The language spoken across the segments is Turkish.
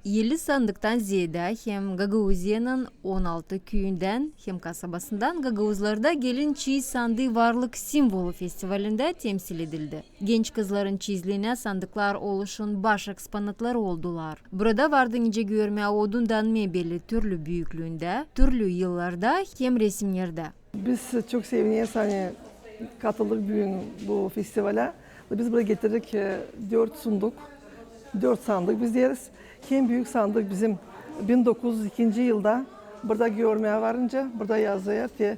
50 sandıktan ziyade hem Gagauziya'nın 16 köyünden hem kasabasından Gagauzlarda gelin çiğ sandığı varlık simvolu festivalinde temsil edildi. Genç kızların çizliğine sandıklar oluşun baş eksponatları oldular. Burada vardığınca görmeye odundan mebeli türlü büyüklüğünde, türlü yıllarda hem resimlerde. Biz çok seviniyoruz katıldık bugün bu festivale. Biz buraya getirdik 4 sandık biz deriz. En büyük sandık bizim 1902 yılda burada görmeye varınca burada yazıyor ki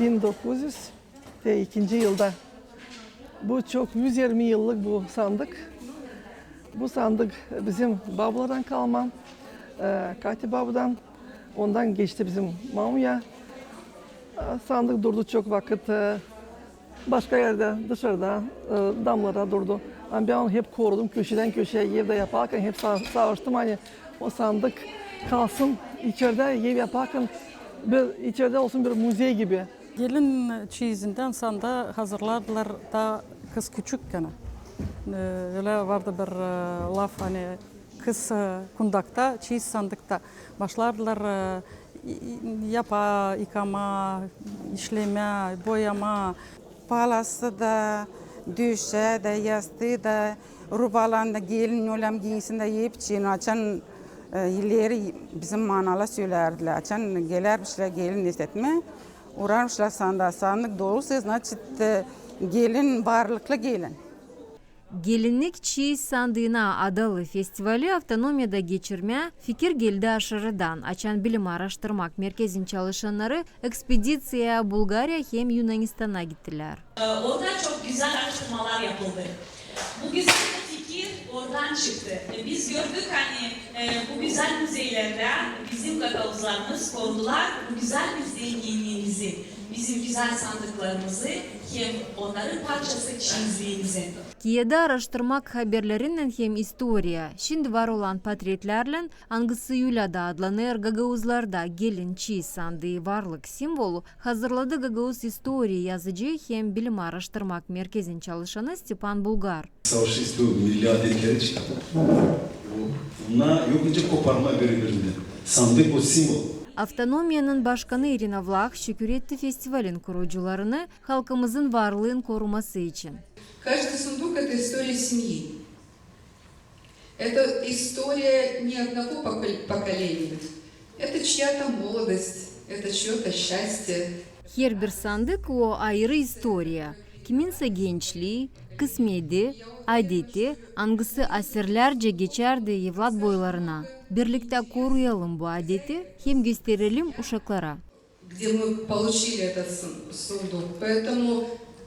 1902 yılda. Bu çok 120 yıllık bu sandık. Bu sandık bizim babalardan kalma, Kati babadan, ondan geçti bizim mamuya. Sandık durdu çok vakit, başka yerde dışarıda damlara durdu. Ben onu hep korudum, köşeden köşeye evde yaparken hep savaştım o sandık kalsın içeride ev yaparken içeride olsun bir müze gibi. Gelin çizinden sanda hazırladılar da kız küçükken. Öyle vardı bir laf kız kundakta, çiz sandıkta başlardılar yıkama, işleme, boyama. Palası da, düşe de, yastığı da, rubalanda gelin olam giysinde yiyip çiğne açan ileri bizim manala söylerdiler. Açan gelermişler gelin hissetme. Uğrarmışlar sandık doğrusu значит gelin varlıklı gelin. Gelinlik çiğ sandığına adalı festivali avtonomiyada geçirmeye fikir geldi aşırıdan. Açan Bilim Araştırmak Merkezin çalışanları ekspedisiyaya Bulgarya hem Yunanistan'a gittiler. Orada çok güzel araştırmalar yapıldı. Bu güzel fikir oradan çıktı. Biz gördük bu güzel müzelerde bizim Gagauzlarımız korudular. Bu güzel bir zenginliğimizi, bizim güzel sandıklarımızı hem onların parçası çizdiğimizi. Kiye'de araştırmak haberlerinden hem historia, şimdi var olan portretlerle hangisi da adlanır Gagauzlarda gelin çiğ sandığı varlık simvolu hazırladı Gagauz historia yazıcı hem Bilim Araştırmak Merkezin çalışanı Stepan Bulgar. Savaşçı milli adetleri çıkardı. Bunlar yokunca koparma birbirinde. Sandık o simbol. Avtonomiyanın başkanı Irina Vlach şükür etti festivalin kurucularını halkımızın varlığın koruması için. Каждый сундук – это история семьи. Это история не одного поколения. Это чья-то молодость, это чье-то счастье. Her bir sandık o ayrı historia. Kiminse gençliği, kısmeti, adeti, hangisi asırlarca geçerdi evlat boylarına. Birlikte koruyalım bu adeti, hem gösterelim uşaklara. Где мы получили этот сундук. Поэтому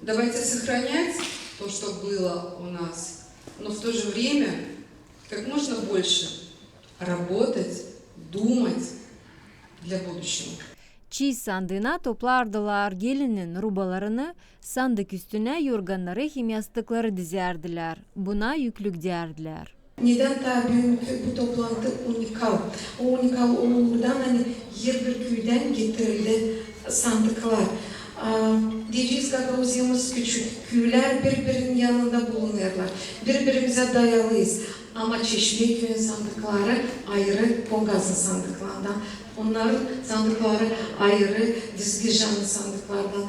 давайте сохранять то, что было у нас, но в то же время как можно больше работать, думать для будущего. Çiğ sandığına toplardılar gelinin rubalarını, sandık üstüne yorganları hem yastıkları dizerdiler. Buna yüklük derdiler. Neden tabi bu toplantı unikal? O unikal olduğundan her bir köyden getirildi sandıklar. Diyeceğiz Gagauziyamız küçük, köyler birbirinin yanında bulunurlar. Birbirimize dayalıyız. Ama Çeşme köyün sandıkları ayrı Pongaz'ın sandıklarından. Onların sandıkları ayrı Dizgijan'ın sandıklardan.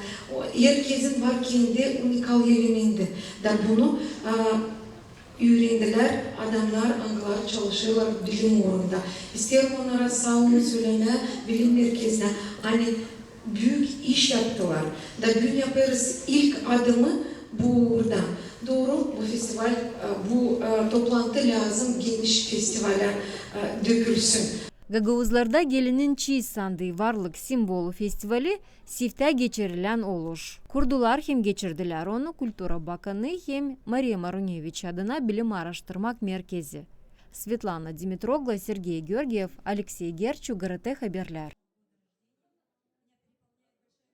Herkesin var kendi unikal elementi. Da bunu öğrendiler, adamlar, anılar çalışıyorlar bilim uğrunda. İsterim onlara sağ olun söylene, bilim merkezine. Büyük iş yaptılar. Da bugün yaparız ilk adımı burada. Doğru bu festival, bu toplantı lazım geniş festivale dökülsün. Gagauzlarda gelinin çiğ sandığı varlık simbolu festivali Sif'te geçirilen olur. Kurdular hem geçirdiler onu Kültüra Bakanı hem Maria Marunevich adına Bilim Araştırmak Merkezi. Svetlana Dimitrogla, Sergey Georgiev, Alexey Gerchu, GRT Haberler.